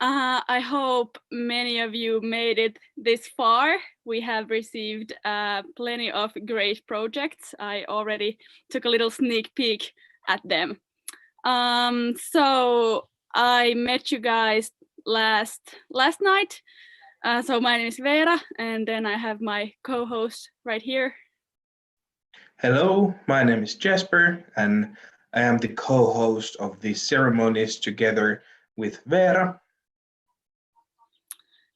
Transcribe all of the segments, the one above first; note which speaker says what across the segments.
Speaker 1: I hope many of you made it this far. We have received plenty of great projects. I already took a little sneak peek at them. So I met you guys last night. So my name is Veera, and then I have my co-host right here.
Speaker 2: Hello, my name is Jasper, and I am the co-host of these ceremonies together with Veera.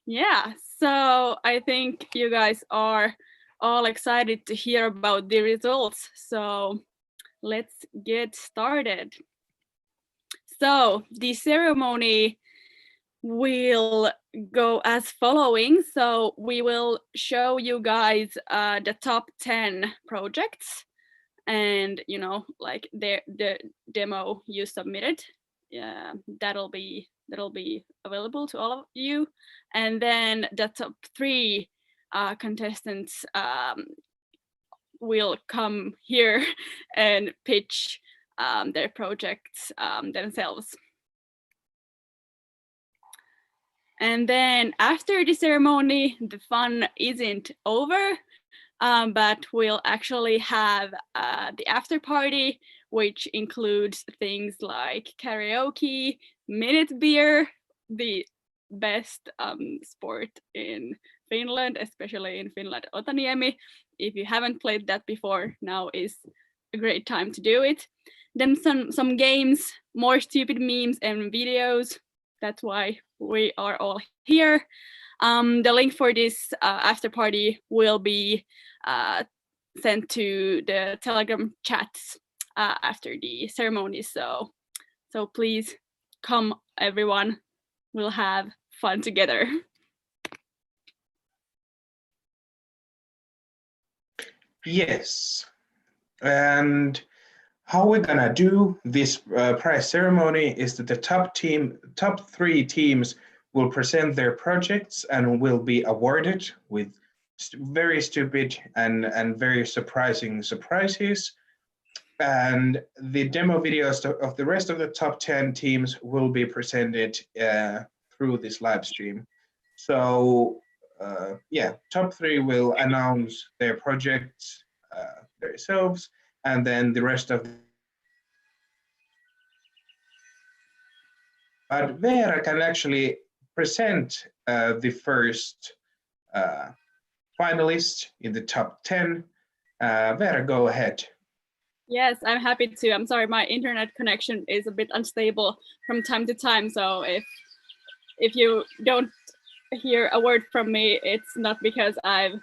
Speaker 1: Yeah, so I think you guys are all excited to hear about the results. So let's get started. So the ceremony will go as following. So we will show you guys the top 10 projects and like the demo you submitted. Yeah, that'll be available to all of you. And then the top 3 contestants will come here and pitch their projects themselves. And then after the ceremony, the fun isn't over, but we'll actually have the after party, which includes things like karaoke, minute beer, the best sport in Finland, especially in Finland Otaniemi. If you haven't played that before, now is a great time to do it. Then some games, more stupid memes and videos. That's why we are all here. The link for this after party will be sent to the Telegram chats after the ceremony. So please come, everyone. We'll have fun together.
Speaker 2: Yes, and how we're gonna do this prize ceremony is that the top 3 teams will present their projects and will be awarded with very stupid and very surprising surprises. And the demo videos of the rest of the top 10 teams will be presented through this live stream. So yeah, top 3 will announce their projects themselves, and then the rest of but Veera can actually present the first finalist in the top 10. Veera, go ahead.
Speaker 1: Yes, I'm happy to. I'm sorry, my internet connection is a bit unstable from time to time. So if you don't hear a word from me, it's not because I've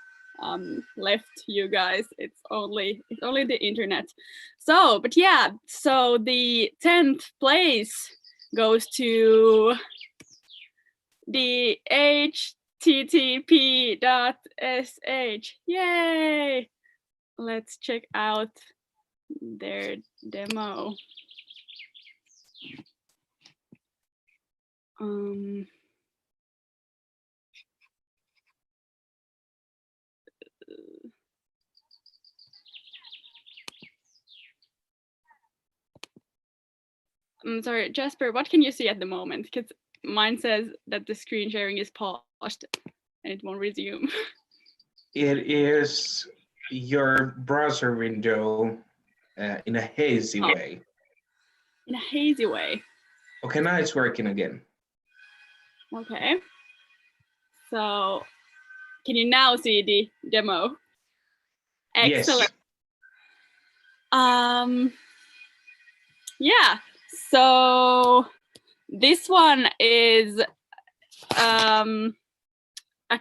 Speaker 1: left you guys. It's only the internet. So, but yeah, so the 10th place goes to the http.sh. Yay! Let's check out their demo. I'm sorry, Jasper, what can you see at the moment? Because mine says that the screen sharing is paused and it won't resume.
Speaker 2: It is your browser window in a hazy way.
Speaker 1: In a hazy way.
Speaker 2: Okay, now it's working again.
Speaker 1: Okay. So, can you now see the demo? Excellent.
Speaker 2: Yes.
Speaker 1: Yeah. So this one is a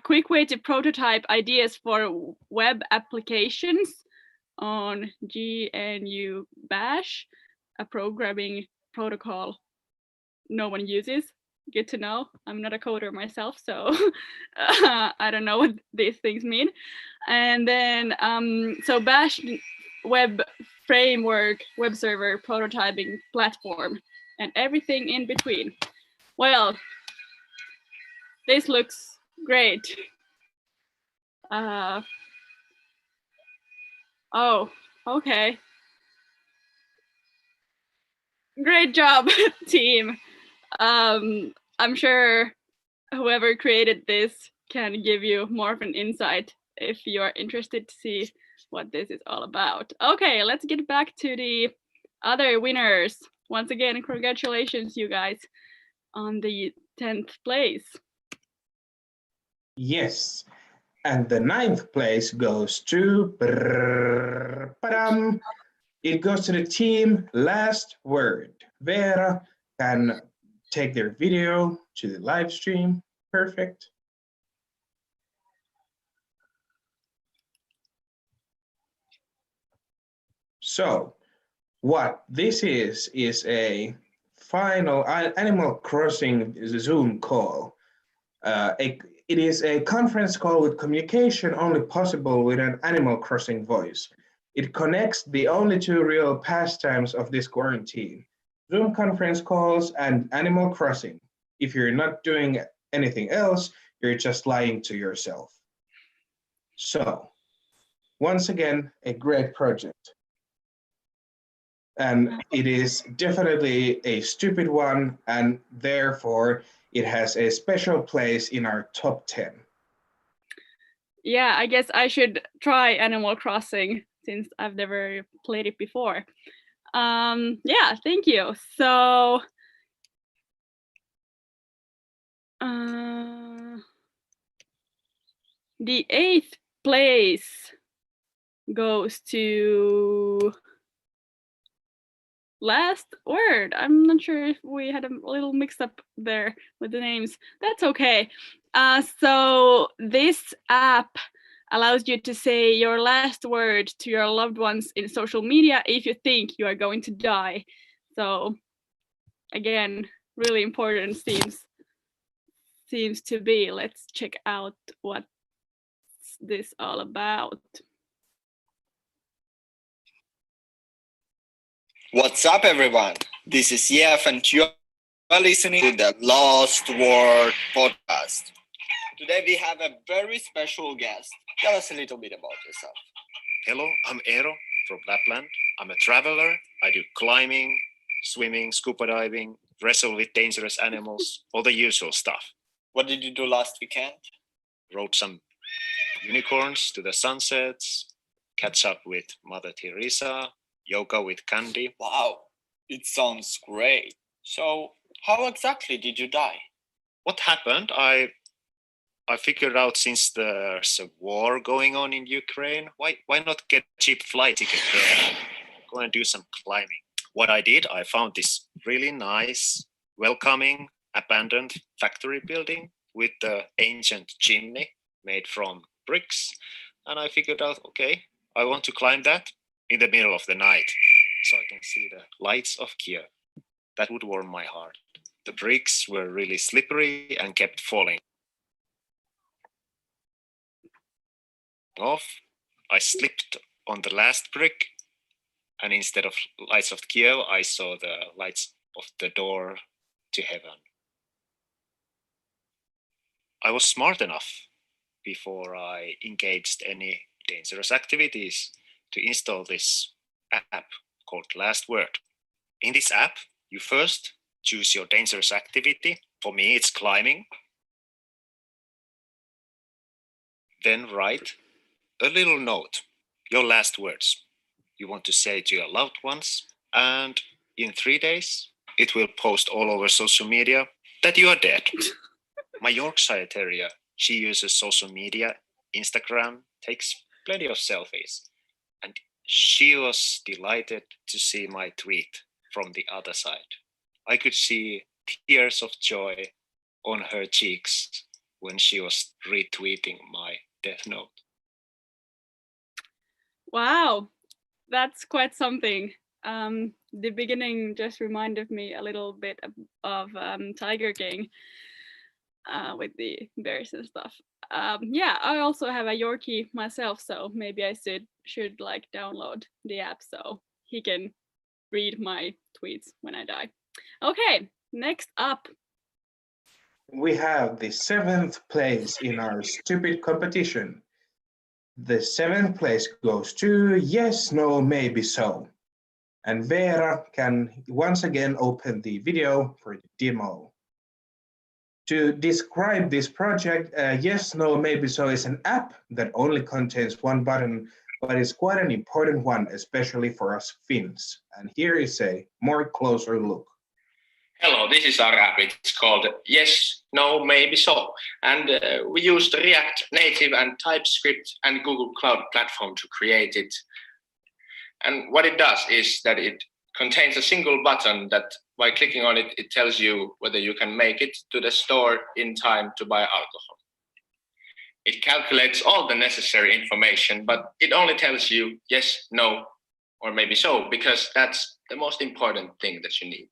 Speaker 1: quick way to prototype ideas for web applications on GNU Bash, a programming protocol no one uses. Good to know. I'm not a coder myself, so I don't know what these things mean. And then, so Bash web framework, web server, prototyping platform, and everything in between. Well, this looks great. Oh, okay. Great job, team. I'm sure whoever created this can give you more of an insight if you are interested to see what this is all about. Okay, let's get back to the other winners. Once again, congratulations, you guys, on the 10th place.
Speaker 2: Yes, and the 9th place goes to, it goes to the team Last Word. Vera can take their video to the live stream. Perfect. So what this is a final Animal Crossing Zoom call. It is a conference call with communication only possible with an Animal Crossing voice. It connects the only two real pastimes of this quarantine, Zoom conference calls and Animal Crossing. If you're not doing anything else, you're just lying to yourself. So, once again, a great project. And it is definitely a stupid one, and therefore it has a special place in our top 10.
Speaker 1: Yeah, I guess I should try Animal Crossing since I've never played it before. Yeah, thank you. So, the 8th place goes to Last Word. I'm not sure if we had a little mix up there with the names. That's okay. So this app allows you to say your last word to your loved ones in social media if you think you are going to die. So again, really important seems to be. Let's check out what's this all about.
Speaker 3: What's up, everyone? This is Jeff, and you are listening to the Last Word podcast. Today we have a very special guest. Tell us a little bit about yourself.
Speaker 4: Hello, I'm Eero from Lapland. I'm a traveler. I do climbing, swimming, scuba diving, wrestle with dangerous animals, all the usual stuff.
Speaker 3: What did you do last weekend?
Speaker 4: Rode some unicorns to the sunsets, catch up with Mother Teresa, yoga with Candy.
Speaker 3: Wow, it sounds great. So, how exactly did you die?
Speaker 4: What happened? I figured out, since there's a war going on in Ukraine, why not get a cheap flight ticket there? Go and do some climbing. What I did, I found this really nice, welcoming, abandoned factory building with the ancient chimney made from bricks. And I figured out, okay, I want to climb that in the middle of the night so I can see the lights of Kiev. That would warm my heart. The bricks were really slippery and kept falling off. I slipped on the last brick, and instead of lights of Kiev, I saw the lights of the door to heaven. I was smart enough, before I engaged any dangerous activities, to install this app called Last Word. In this app, you first choose your dangerous activity. For me, it's climbing. Then write a little note, your last words you want to say to your loved ones, and in 3 days, it will post all over social media that you are dead. My Yorkshire Terrier, she uses social media, Instagram, takes plenty of selfies, and she was delighted to see my tweet from the other side. I could see tears of joy on her cheeks when she was retweeting my death note.
Speaker 1: Wow, that's quite something. The beginning just reminded me a little bit of Tiger King with the bears and stuff. Yeah, I also have a Yorkie myself, so maybe I should like download the app so he can read my tweets when I die. Okay, next up.
Speaker 2: We have the 7th place in our stupid competition. The 7th place goes to Yes, No, Maybe So. And Vera can once again open the video for the demo. To describe this project, Yes, No, Maybe So is an app that only contains one button, but is quite an important one, especially for us Finns. And here is a more closer look.
Speaker 5: Hello, this is our app. It's called Yes, No, Maybe So. And we used React Native and TypeScript and Google Cloud Platform to create it. And what it does is that it contains a single button that by clicking on it, it tells you whether you can make it to the store in time to buy alcohol. It calculates all the necessary information, but it only tells you yes, no, or maybe so, because that's the most important thing that you need.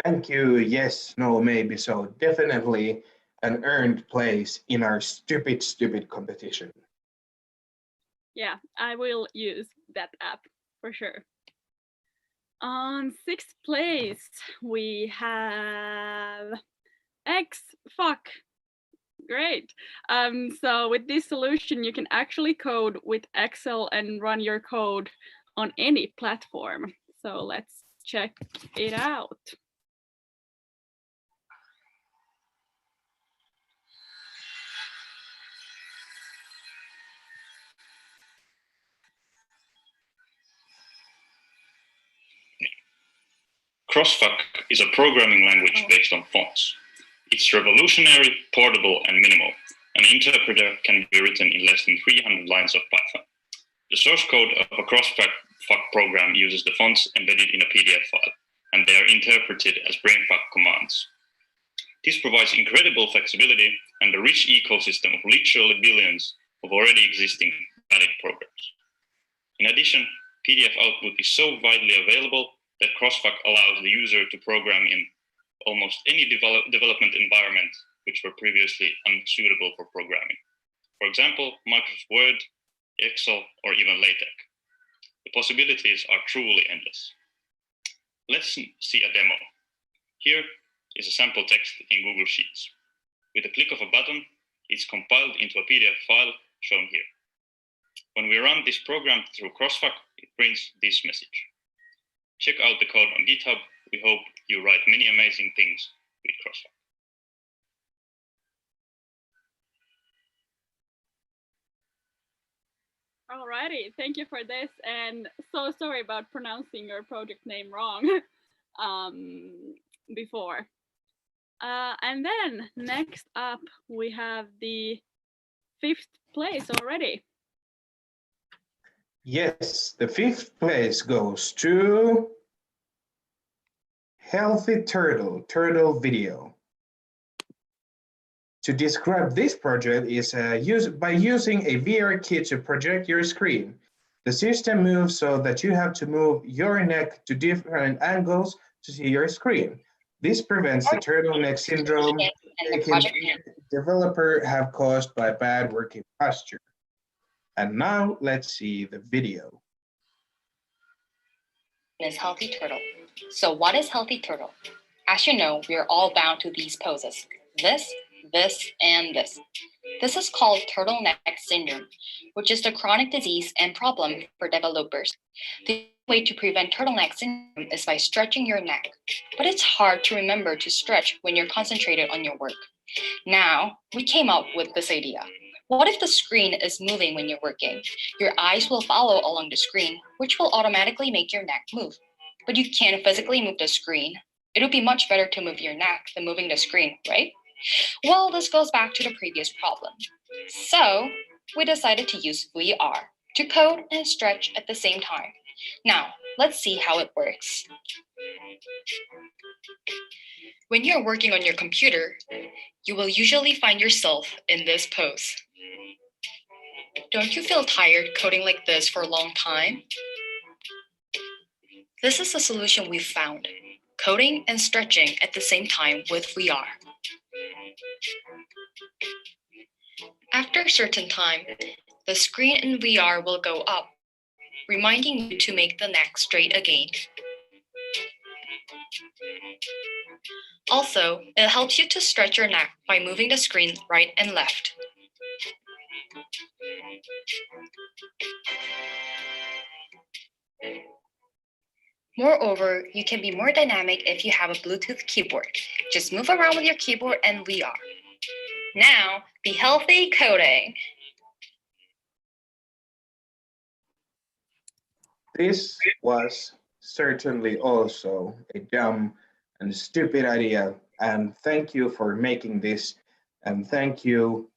Speaker 2: Thank you. Yes, no, maybe so. Definitely an earned place in our stupid competition.
Speaker 1: Yeah, I will use that app for sure. On 6th place, we have Xfuck. Great. So with this solution, you can actually code with Excel and run your code on any platform. So let's check it out.
Speaker 6: Crossfuck is a programming language based on fonts. It's revolutionary, portable, and minimal. An interpreter can be written in less than 300 lines of Python. The source code of a Crossfuck program uses the fonts embedded in a PDF file, and they are interpreted as brainfuck commands. This provides incredible flexibility and a rich ecosystem of literally billions of already existing valid programs. In addition, PDF output is so widely available that Crossfuck allows the user to program in almost any development environment which were previously unsuitable for programming. For example, Microsoft Word, Excel, or even LaTeX. The possibilities are truly endless. Let's see a demo. Here is a sample text in Google Sheets. With a click of a button, it's compiled into a PDF file shown here. When we run this program through Crossfuck, it prints this message. Check out the code on GitHub. We hope you write many amazing things with Crossfuck.
Speaker 1: Alrighty, thank you for this, and so sorry about pronouncing your project name wrong before. And then next up, we have the 5th place already.
Speaker 2: Yes, the 5th place goes to Healthy Turtle Video. To describe this project is by using a VR kit to project your screen. The system moves so that you have to move your neck to different angles to see your screen. This prevents the turtleneck syndrome the developer have caused by bad working posture. And now let's see the video.
Speaker 7: Is Healthy Turtle. So what is Healthy Turtle? As you know, we are all bound to these poses. This, and this. This is called turtleneck syndrome, which is the chronic disease and problem for developers. The way to prevent turtleneck syndrome is by stretching your neck, but it's hard to remember to stretch when you're concentrated on your work. Now, we came up with this idea. What if the screen is moving when you're working? Your eyes will follow along the screen, which will automatically make your neck move. But you can't physically move the screen. It would be much better to move your neck than moving the screen, right? Well, this goes back to the previous problem. So we decided to use VR to code and stretch at the same time. Now, let's see how it works. When you're working on your computer, you will usually find yourself in this pose. Don't you feel tired coding like this for a long time? This is the solution we found, coding and stretching at the same time with VR. After a certain time, the screen in VR will go up, reminding you to make the neck straight again. Also, it helps you to stretch your neck by moving the screen right and left. Moreover, you can be more dynamic if you have a Bluetooth keyboard. Just move around with your keyboard and we are. Now, be healthy coding.
Speaker 2: This was certainly also a dumb and stupid idea, and thank you for making this, and thank you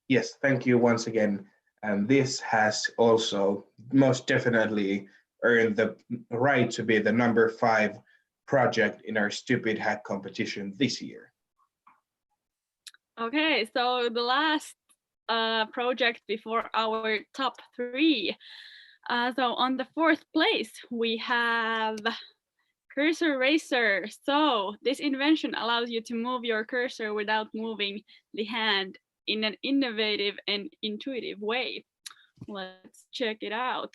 Speaker 2: once again. And this has also most definitely earned the right to be the number 5 project in our stupid hack competition this year.
Speaker 1: Okay, so the last project before our top 3. So on the 4th place, we have Cursor Racer. So this invention allows you to move your cursor without moving the hand in an innovative and intuitive way. Let's check it out.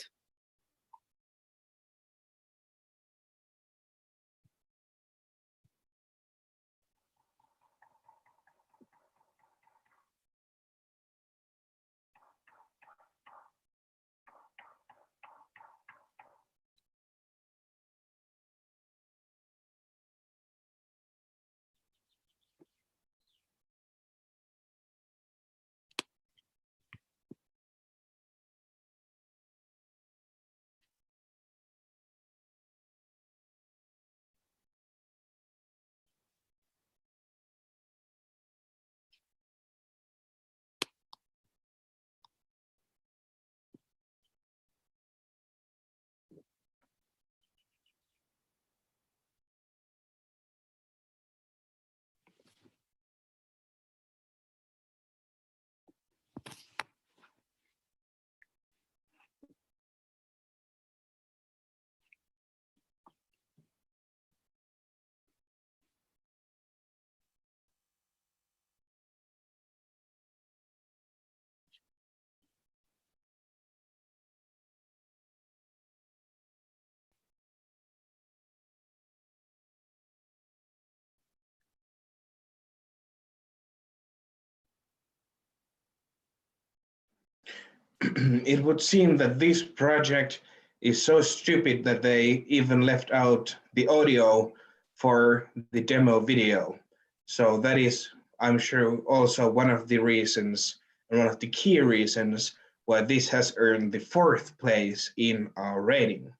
Speaker 2: It would seem that this project is so stupid that they even left out the audio for the demo video. So that is, I'm sure, also one of the reasons and one of the key reasons why this has earned the 4th place in our rating.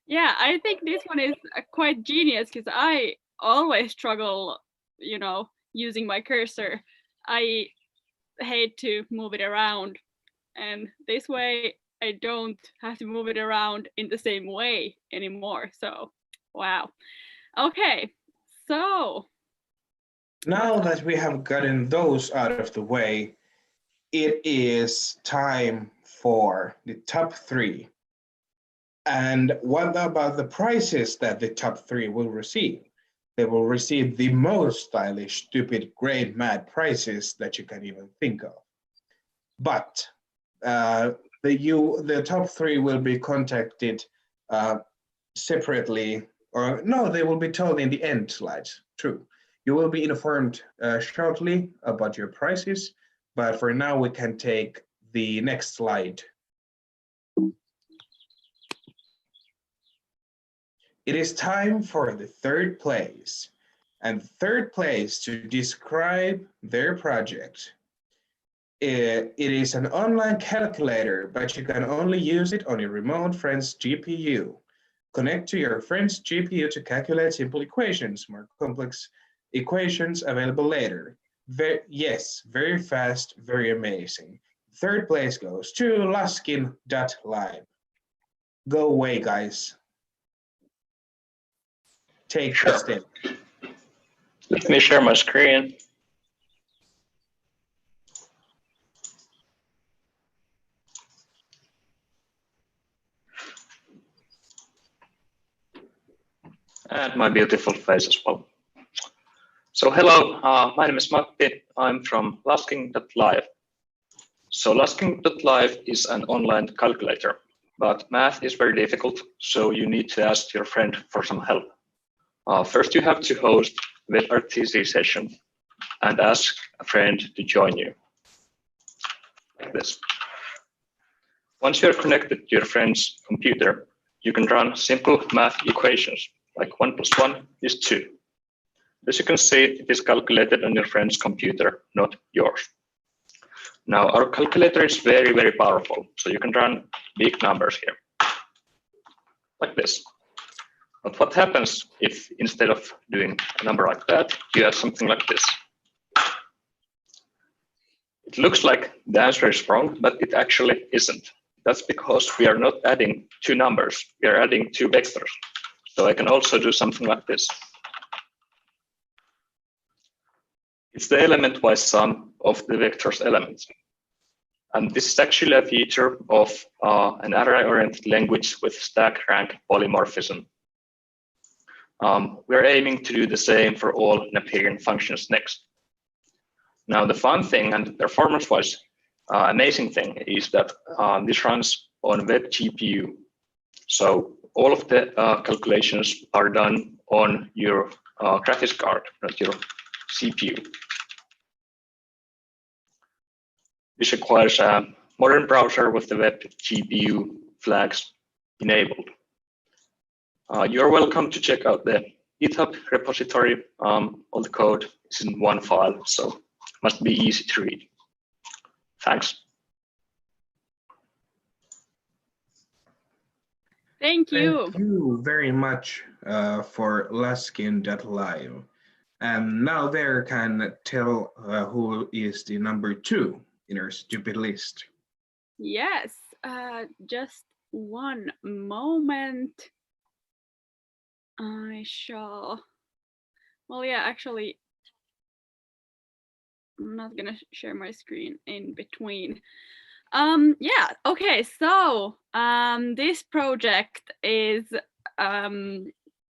Speaker 1: Yeah, I think this one is quite genius because I always struggle, using my cursor. I hate to move it around, and this way I don't have to move it around in the same way anymore. So, wow. Okay, so
Speaker 2: now that we have gotten those out of the way, it is time for the top 3. And what about the prizes that the top 3 will receive? They will receive the most stylish, stupid, great, mad prizes that you can even think of. But the top 3 will be contacted separately, or no, they will be told in the end slides. True. You will be informed shortly about your prizes, but for now we can take the next slide. It is time for the 3rd place. And 3rd place to describe their project. It is an online calculator, but you can only use it on your remote friend's GPU. Connect to your friend's GPU to calculate simple equations. More complex equations available later. Very fast, very amazing. 3rd place goes to Laskin.live. Go away, guys. Take the stage.
Speaker 5: Let me share my screen. And my beautiful face as well. So hello, my name is Matti. I'm from Laskin.live. So Laskin.live is an online calculator, but math is very difficult, so you need to ask your friend for some help. First, you have to host WebRTC session and ask a friend to join you, like this. Once you're connected to your friend's computer,
Speaker 8: you can run simple math equations, like 1 + 1 is 2. As you can see, it is calculated on your friend's computer, not yours. Now, our calculator is very, very powerful, so you can run big numbers here, like this. But what happens if instead of doing a number like that, you have something like this? It looks like the answer is wrong, but it actually isn't. That's because we are not adding two numbers, we are adding two vectors. So I can also do something like this. It's the element-wise sum of the vector's elements. And this is actually a feature of an array-oriented language with stack rank polymorphism. We're aiming to do the same for all Neperian functions next. Now, the fun thing and performance-wise amazing thing is that this runs on web GPU. So all of the calculations are done on your graphics card, not your CPU. This requires a modern browser with the web GPU flags enabled. You're welcome to check out the GitHub repository. All the code is in one file, so must be easy to read. Thanks.
Speaker 1: Thank you.
Speaker 2: Thank you very much for Laskin.live. And now there can tell who is the number 2 in our stupid list.
Speaker 1: Yes, just one moment. I shall. Well, yeah, actually, I'm not gonna share my screen in between. Yeah, okay, so this project is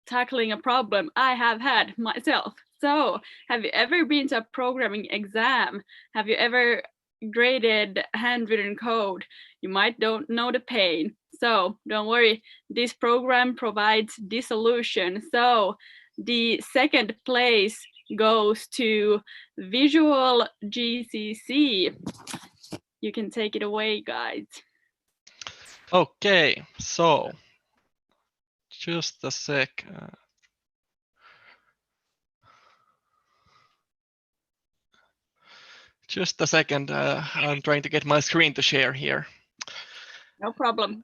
Speaker 1: tackling a problem I have had myself. So have you ever been to a programming exam? Have you ever graded handwritten code? You might don't know the pain. So don't worry, this program provides the solution. So the second place goes to Visual GCC. You can take it away, guys.
Speaker 9: Okay, so just a sec. Just a second. I'm trying to get my screen to share here.
Speaker 1: No problem.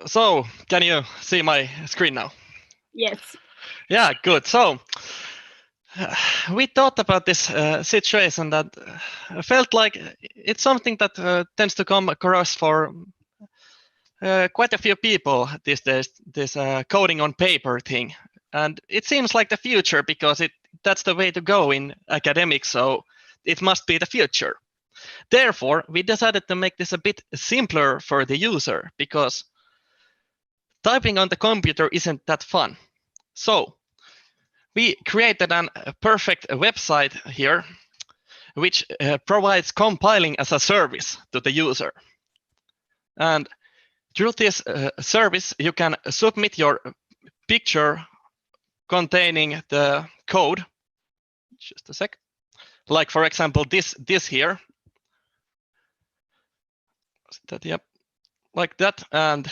Speaker 9: So, can you see my screen now?
Speaker 1: Yes.
Speaker 9: Yeah, good. So, we thought about this situation that felt like it's something that tends to come across for quite a few people these days, this coding on paper thing. And it seems like the future because that's the way to go in academics, so it must be the future. Therefore, we decided to make this a bit simpler for the user because typing on the computer isn't that fun. So we created a perfect website here, which provides compiling as a service to the user. And through this service, you can submit your picture containing the code. Just a sec. Like, for example, this here. That, yep, like that, and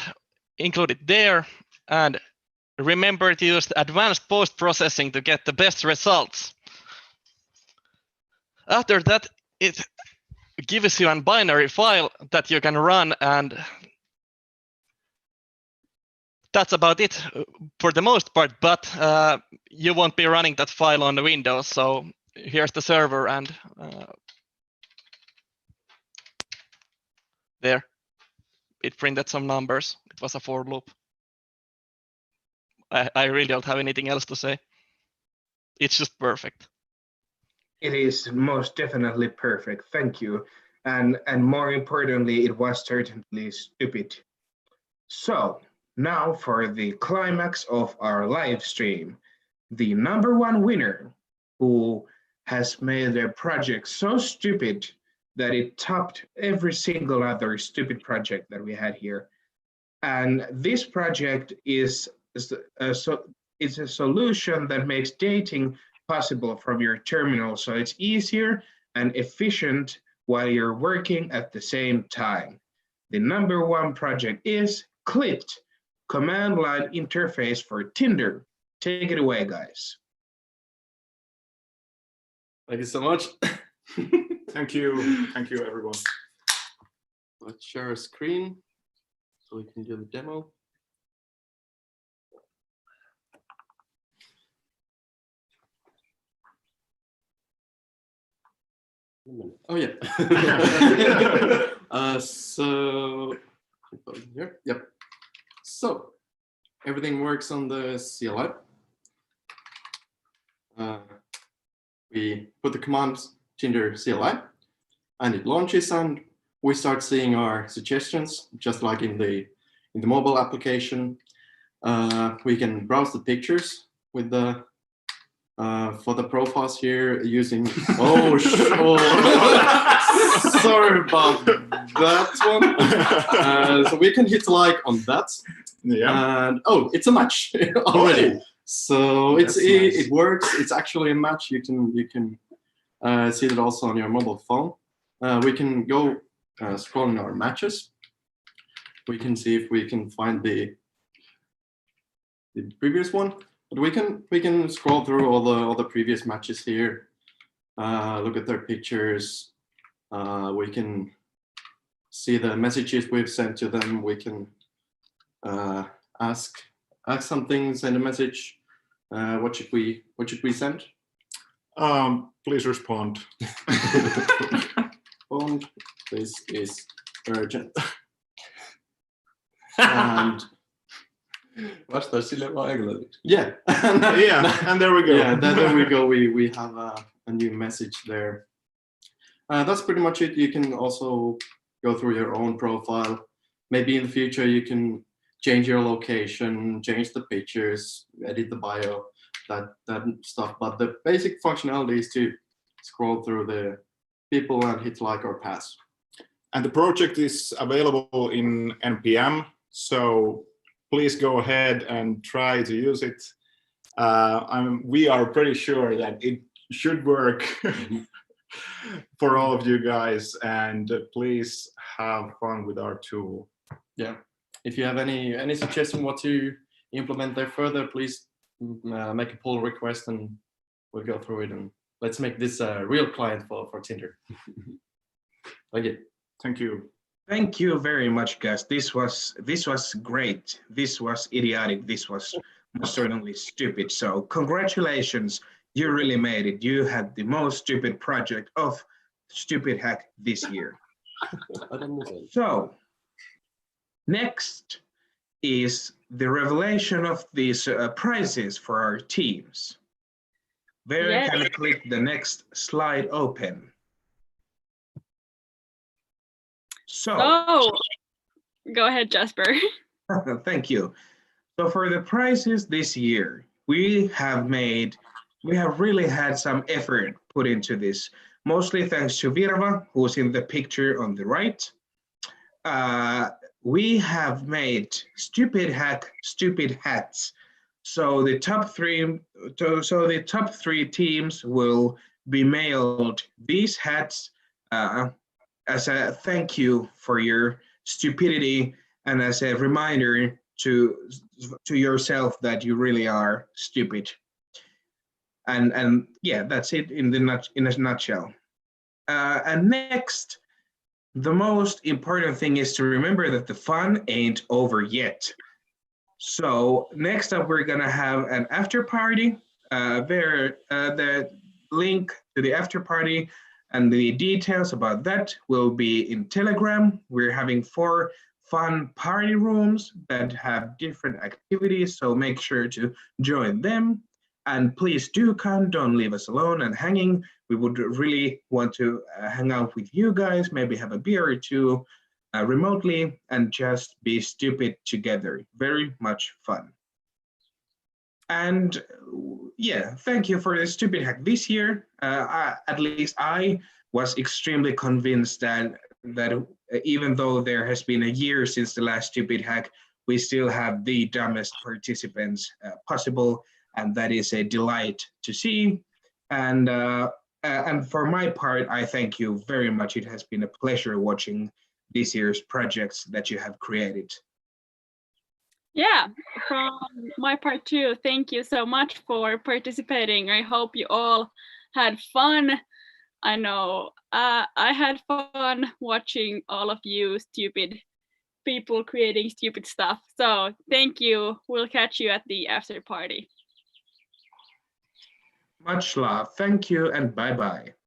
Speaker 9: include it there. And remember to use advanced post-processing to get the best results. After that, it gives you a binary file that you can run, and that's about it for the most part, but you won't be running that file on the Windows. So here's the server, and there, it printed some numbers. It was a for loop. I really don't have anything else to say. It's just perfect.
Speaker 2: It is most definitely perfect. Thank you. And more importantly, it was certainly stupid. So now for the climax of our live stream, the #1 winner who has made their project so stupid that it topped every single other stupid project that we had here. And this project is a solution that makes dating possible from your terminal, so it's easier and efficient while you're working at the same time. The #1 project is Clipped, command line interface for Tinder. Take it away, guys.
Speaker 10: Thank you so much.
Speaker 11: Thank you. Thank you, everyone.
Speaker 10: Let's share a screen so we can do the demo. Oh yeah. So here, yep. So everything works on the CLI. We put the command Tinder CLI, and it launches, and we start seeing our suggestions, just like in the mobile application. We can browse the pictures with the for the profiles here using sorry about that one. So we can hit like on that, and it's a match already. So it works. It's actually a match. You can see it also on your mobile phone. We can go scrolling our matches. We can see if we can find the previous one. But we can scroll through all the previous matches here. Look at their pictures. We can see the messages we've sent to them. We can ask something, send a message. What should we send?
Speaker 11: Please respond.
Speaker 10: This is urgent. And
Speaker 11: Vastaa sille vaan englanniksi.
Speaker 10: yeah.
Speaker 11: And there we go.
Speaker 10: Yeah, there we go. We have a new message there. That's pretty much it. You can also go through your own profile. Maybe in the future you can change your location, change the pictures, edit the bio, that stuff. But the basic functionality is to scroll through the people and hit like or pass.
Speaker 11: And the project is available in NPM, so please go ahead and try to use it. We are pretty sure that it should work for all of you guys, and please have fun with our tool.
Speaker 10: Yeah. If you have any suggestion what to implement there further, please make a pull request and we'll go through it, and let's make this a real client for Tinder. Thank you.
Speaker 11: Thank you.
Speaker 2: Thank you very much, guys. This was great. This was idiotic. This was most certainly stupid. So congratulations, you really made it. You had the most stupid project of Stupid Hack this year. So next is the revelation of these prizes for our teams. Very Can I click the next slide open? So,
Speaker 1: go ahead, Jasper.
Speaker 2: Thank you. So for the prizes this year, we have really had some effort put into this, mostly thanks to Virva, who's in the picture on the right. We have made Stupid Hack stupid hats. So the top three teams will be mailed these hats as a thank you for your stupidity and as a reminder to yourself that you really are stupid. And yeah, that's it in a nutshell. And next, the most important thing is to remember that the fun ain't over yet. So next up, we're gonna have an after party. The link to the after party and the details about that will be in Telegram. We're having 4 fun party rooms that have different activities, so make sure to join them. And please do come, don't leave us alone and hanging. We would really want to hang out with you guys, maybe have a beer or two remotely and just be stupid together. Very much fun. And yeah, thank you for the Stupid Hack this year. At least I was extremely convinced that even though there has been a year since the last Stupid Hack, we still have the dumbest participants possible, and that is a delight to see. And for my part, I thank you very much. It has been a pleasure watching this year's projects that you have created.
Speaker 1: Yeah, from my part too, thank you so much for participating. I hope you all had fun. I know I had fun watching all of you stupid people creating stupid stuff. So thank you. We'll catch you at the after party.
Speaker 2: Much love. Thank you and bye-bye.